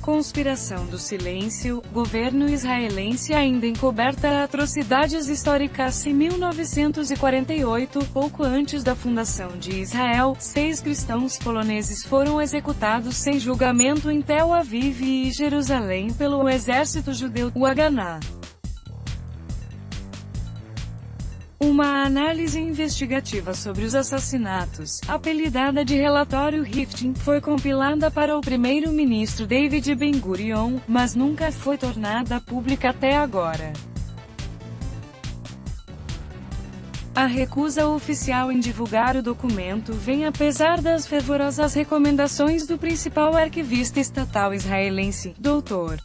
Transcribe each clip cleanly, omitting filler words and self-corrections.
Conspiração do silêncio, governo israelense ainda encoberta atrocidades históricas. Em 1948, pouco antes da fundação de Israel, 6 cristãos poloneses foram executados sem julgamento em Tel Aviv e Jerusalém pelo exército judeu, o Haganah. Uma análise investigativa sobre os assassinatos, apelidada de Relatório Rifkin, foi compilada para o primeiro-ministro David Ben-Gurion, mas nunca foi tornada pública até agora. A recusa oficial em divulgar o documento vem apesar das fervorosas recomendações do principal arquivista estatal israelense, Dr.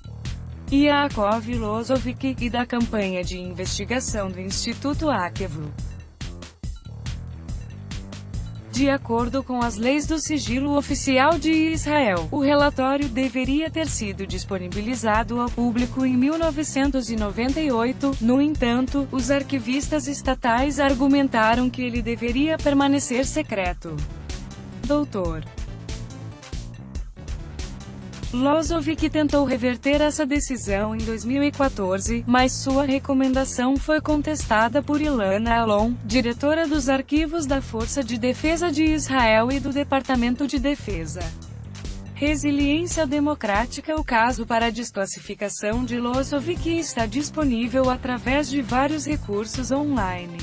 Yaakov Lozovik, e da campanha de investigação do Instituto Akevo. De acordo com as leis do sigilo oficial de Israel, o relatório deveria ter sido disponibilizado ao público em 1998, no entanto, os arquivistas estatais argumentaram que ele deveria permanecer secreto. Dr. Lozovik tentou reverter essa decisão em 2014, mas sua recomendação foi contestada por Ilana Alon, diretora dos arquivos da Força de Defesa de Israel e do Departamento de Defesa. Resiliência Democrática. O caso para a desclassificação de Lozovik está disponível através de vários recursos online.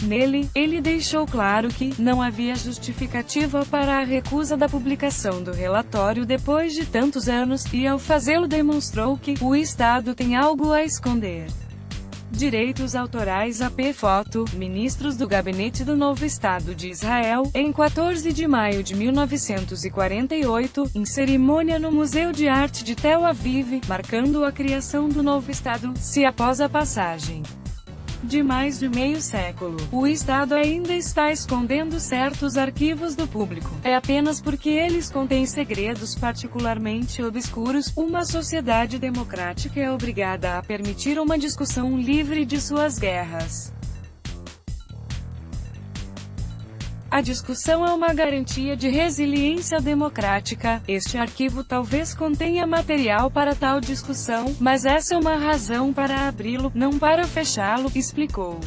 Nele, ele deixou claro que não havia justificativa para a recusa da publicação do relatório depois de tantos anos, e ao fazê-lo demonstrou que o Estado tem algo a esconder. Direitos autorais. AP Foto, ministros do gabinete do novo Estado de Israel, em 14 de maio de 1948, em cerimônia no Museu de Arte de Tel Aviv, marcando a criação do novo Estado, se após a passagem de mais de meio século, o Estado ainda está escondendo certos arquivos do público. É apenas porque eles contêm segredos particularmente obscuros. Uma sociedade democrática é obrigada a permitir uma discussão livre de suas guerras. A discussão é uma garantia de resiliência democrática. Este arquivo talvez contenha material para tal discussão, mas essa é uma razão para abri-lo, não para fechá-lo, explicou.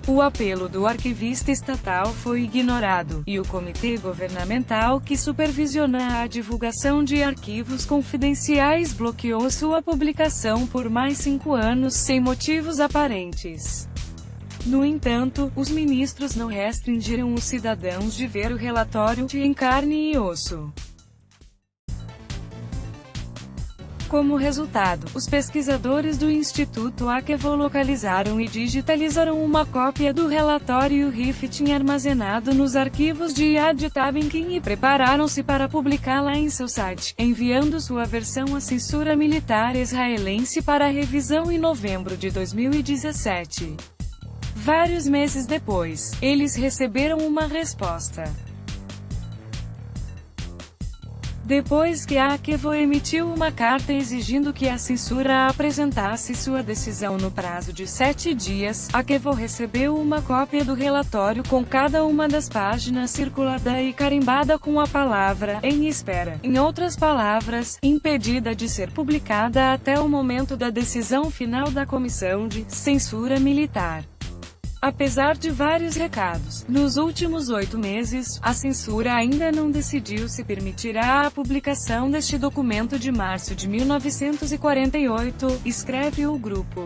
O apelo do arquivista estatal foi ignorado, e o comitê governamental que supervisiona a divulgação de arquivos confidenciais bloqueou sua publicação por mais 5 anos, sem motivos aparentes. No entanto, os ministros não restringiram os cidadãos de ver o relatório em carne e osso. Como resultado, os pesquisadores do Instituto Akevo localizaram e digitalizaram uma cópia do relatório Rifkin armazenado nos arquivos de Yad Tabinkin e prepararam-se para publicá-la em seu site, enviando sua versão à censura militar israelense para revisão em novembro de 2017. Vários meses depois, eles receberam uma resposta. Depois que a Akevo emitiu uma carta exigindo que a censura apresentasse sua decisão no prazo de 7 dias, Akevo recebeu uma cópia do relatório com cada uma das páginas circulada e carimbada com a palavra "em espera", em outras palavras, impedida de ser publicada até o momento da decisão final da Comissão de Censura Militar. Apesar de vários recados, nos últimos 8 meses, a censura ainda não decidiu se permitirá a publicação deste documento de março de 1948, escreve o grupo.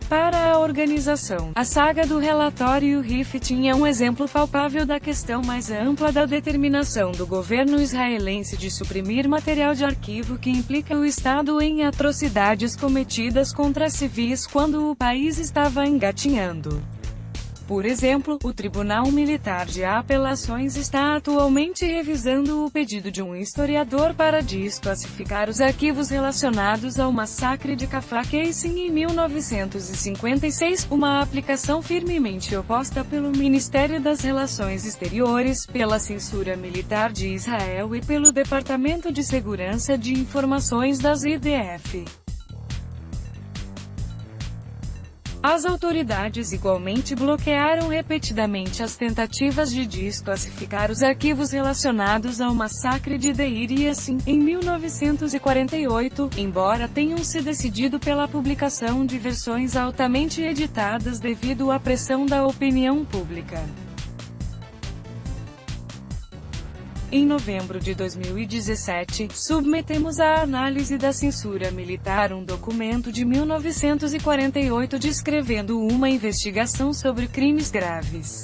Para a organização, a saga do relatório Rifkin é um exemplo palpável da questão mais ampla da determinação do governo israelense de suprimir material de arquivo que implica o Estado em atrocidades cometidas contra civis quando o país estava engatinhando. Por exemplo, o Tribunal Militar de Apelações está atualmente revisando o pedido de um historiador para desclassificar os arquivos relacionados ao massacre de Kfar Cassim em 1956, uma aplicação firmemente oposta pelo Ministério das Relações Exteriores, pela censura militar de Israel e pelo Departamento de Segurança de Informações das IDF. As autoridades igualmente bloquearam repetidamente as tentativas de desclassificar os arquivos relacionados ao massacre de Deir Yassin, em 1948, embora tenham se decidido pela publicação de versões altamente editadas devido à pressão da opinião pública. Em novembro de 2017, submetemos à análise da censura militar um documento de 1948 descrevendo uma investigação sobre crimes graves.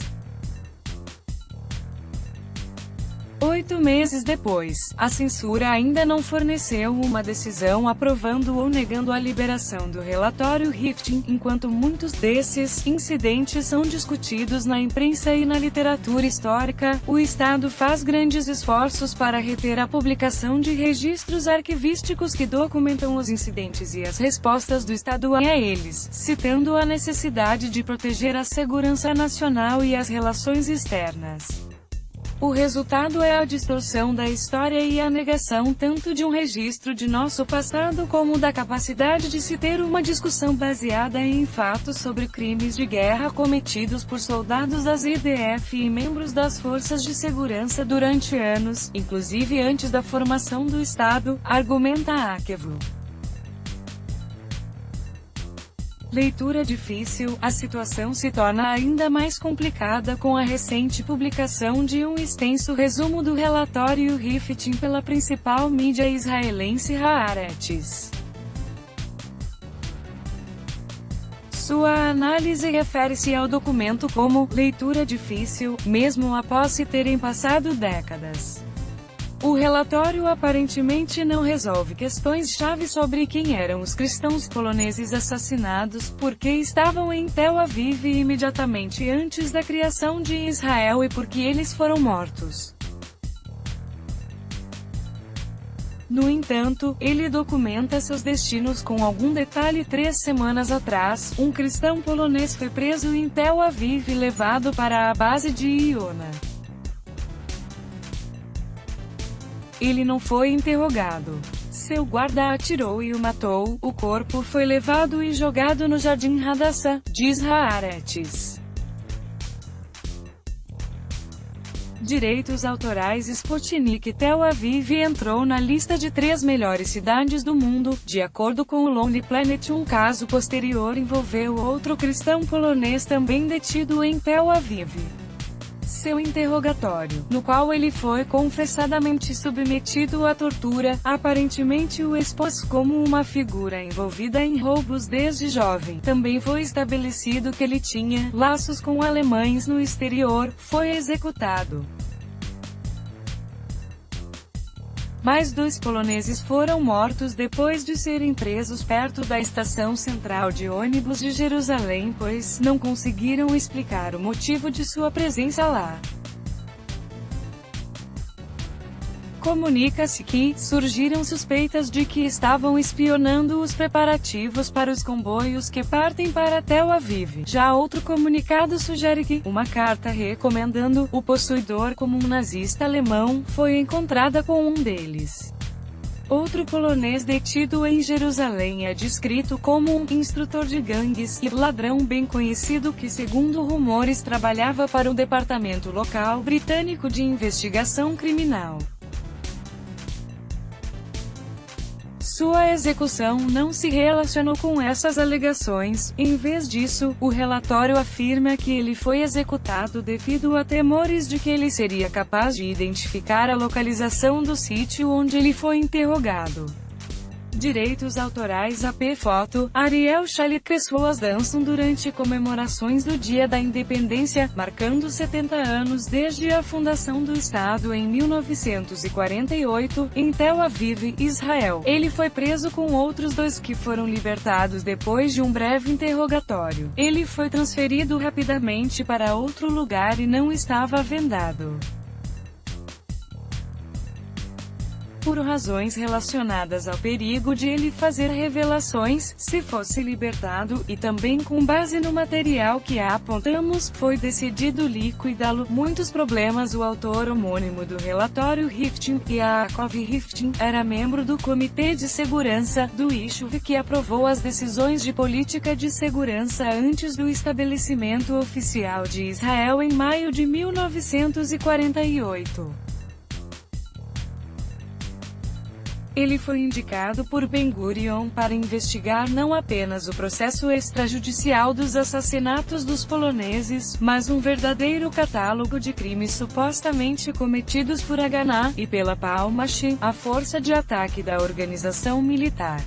8 meses depois, a censura ainda não forneceu uma decisão aprovando ou negando a liberação do relatório Rifkin, enquanto muitos desses incidentes são discutidos na imprensa e na literatura histórica. O Estado faz grandes esforços para reter a publicação de registros arquivísticos que documentam os incidentes e as respostas do Estado a eles, citando a necessidade de proteger a segurança nacional e as relações externas. O resultado é a distorção da história e a negação tanto de um registro de nosso passado como da capacidade de se ter uma discussão baseada em fatos sobre crimes de guerra cometidos por soldados das IDF e membros das forças de segurança durante anos, inclusive antes da formação do Estado, argumenta Akevlu. Leitura difícil. A situação se torna ainda mais complicada com a recente publicação de um extenso resumo do relatório Rifkin pela principal mídia israelense Haaretz. Sua análise refere-se ao documento como leitura difícil, mesmo após se terem passado décadas. O relatório aparentemente não resolve questões-chave sobre quem eram os cristãos poloneses assassinados, por que estavam em Tel Aviv imediatamente antes da criação de Israel e por que eles foram mortos. No entanto, ele documenta seus destinos com algum detalhe. 3 semanas atrás, um cristão polonês foi preso em Tel Aviv e levado para a base de Iona. Ele não foi interrogado. Seu guarda atirou e o matou. O corpo foi levado e jogado no Jardim Hadassah, diz Haaretz. Direitos autorais. Sputnik. Tel Aviv entrou na lista de 3 melhores cidades do mundo, de acordo com o Lonely Planet. Um caso posterior envolveu outro cristão polonês também detido em Tel Aviv. Seu interrogatório, no qual ele foi confessadamente submetido à tortura, aparentemente o expôs como uma figura envolvida em roubos desde jovem. Também foi estabelecido que ele tinha laços com alemães no exterior. Foi executado. Mais 2 poloneses foram mortos depois de serem presos perto da estação central de ônibus de Jerusalém, pois não conseguiram explicar o motivo de sua presença lá. Comunica-se que surgiram suspeitas de que estavam espionando os preparativos para os comboios que partem para Tel Aviv. Já outro comunicado sugere que uma carta recomendando o possuidor como um nazista alemão foi encontrada com um deles. Outro polonês detido em Jerusalém é descrito como um instrutor de gangues e ladrão bem conhecido que, segundo rumores, trabalhava para o departamento local britânico de investigação criminal. Sua execução não se relacionou com essas alegações. Em vez disso, o relatório afirma que ele foi executado devido a temores de que ele seria capaz de identificar a localização do sítio onde ele foi interrogado. Direitos autorais. AP Foto. Ariel Shalit. Pessoas dançam durante comemorações do Dia da Independência, marcando 70 anos desde a fundação do Estado em 1948, em Tel Aviv, Israel. Ele foi preso com outros 2 que foram libertados depois de um breve interrogatório. Ele foi transferido rapidamente para outro lugar e não estava vendado. por razões relacionadas ao perigo de ele fazer revelações, se fosse libertado, e também com base no material que apontamos, foi decidido liquidá-lo. Muitos problemas. O autor homônimo do relatório Rifkin, Yaakov Rifkin, era membro do Comitê de Segurança do Yishuv que aprovou as decisões de política de segurança antes do estabelecimento oficial de Israel em maio de 1948. Ele foi indicado por Ben-Gurion para investigar não apenas o processo extrajudicial dos assassinatos dos poloneses, mas um verdadeiro catálogo de crimes supostamente cometidos por Haganah e pela Palmach, a força de ataque da organização militar.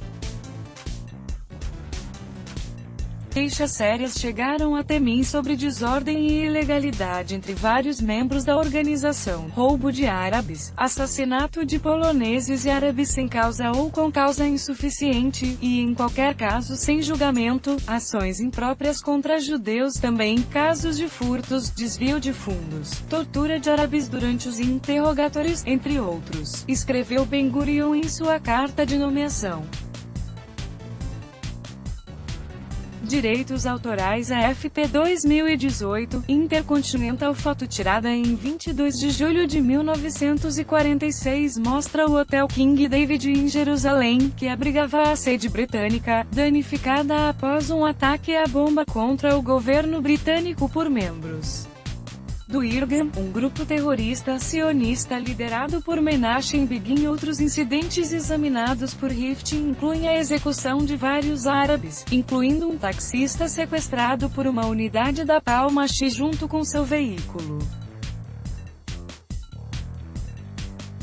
Queixas sérias chegaram até mim sobre desordem e ilegalidade entre vários membros da organização, roubo de árabes, assassinato de poloneses e árabes sem causa ou com causa insuficiente, e em qualquer caso sem julgamento, ações impróprias contra judeus também, casos de furtos, desvio de fundos, tortura de árabes durante os interrogatórios, entre outros, escreveu Ben-Gurion em sua carta de nomeação. Direitos autorais. A FP 2018, Intercontinental. Foto tirada em 22 de julho de 1946 mostra o Hotel King David em Jerusalém, que abrigava a sede britânica, danificada após um ataque à bomba contra o governo britânico por membros do Irgun, um grupo terrorista sionista liderado por Menachem Begin. Outros incidentes examinados por Rifkin incluem a execução de vários árabes, incluindo um taxista sequestrado por uma unidade da Palmach junto com seu veículo.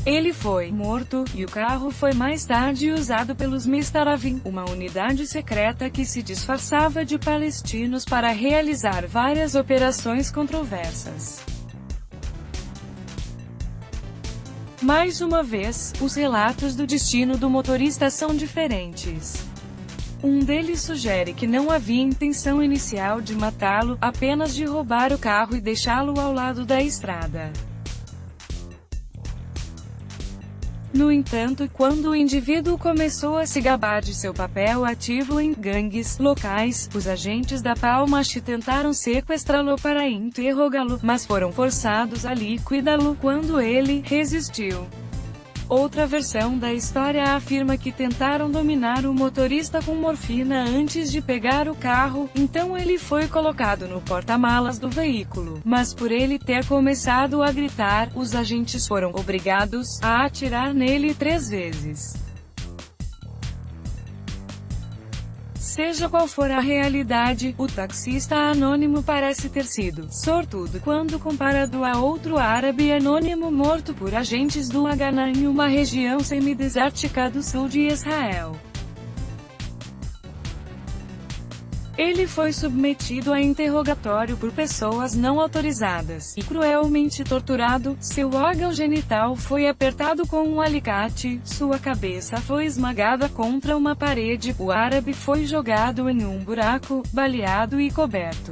Ele foi morto, e o carro foi mais tarde usado pelos Mistaravim, uma unidade secreta que se disfarçava de palestinos para realizar várias operações controversas. Mais uma vez, os relatos do destino do motorista são diferentes. Um deles sugere que não havia intenção inicial de matá-lo, apenas de roubar o carro e deixá-lo ao lado da estrada. No entanto, quando o indivíduo começou a se gabar de seu papel ativo em gangues locais, os agentes da Palmach tentaram sequestrá-lo para interrogá-lo, mas foram forçados a liquidá-lo quando ele resistiu. Outra versão da história afirma que tentaram dominar o motorista com morfina antes de pegar o carro, então ele foi colocado no porta-malas do veículo, mas por ele ter começado a gritar, os agentes foram obrigados a atirar nele 3 vezes. Seja qual for a realidade, o taxista anônimo parece ter sido sortudo quando comparado a outro árabe anônimo morto por agentes do Haganah em uma região semidesértica do sul de Israel. Ele foi submetido a interrogatório por pessoas não autorizadas, e cruelmente torturado. Seu órgão genital foi apertado com um alicate, sua cabeça foi esmagada contra uma parede, o árabe foi jogado em um buraco, baleado e coberto.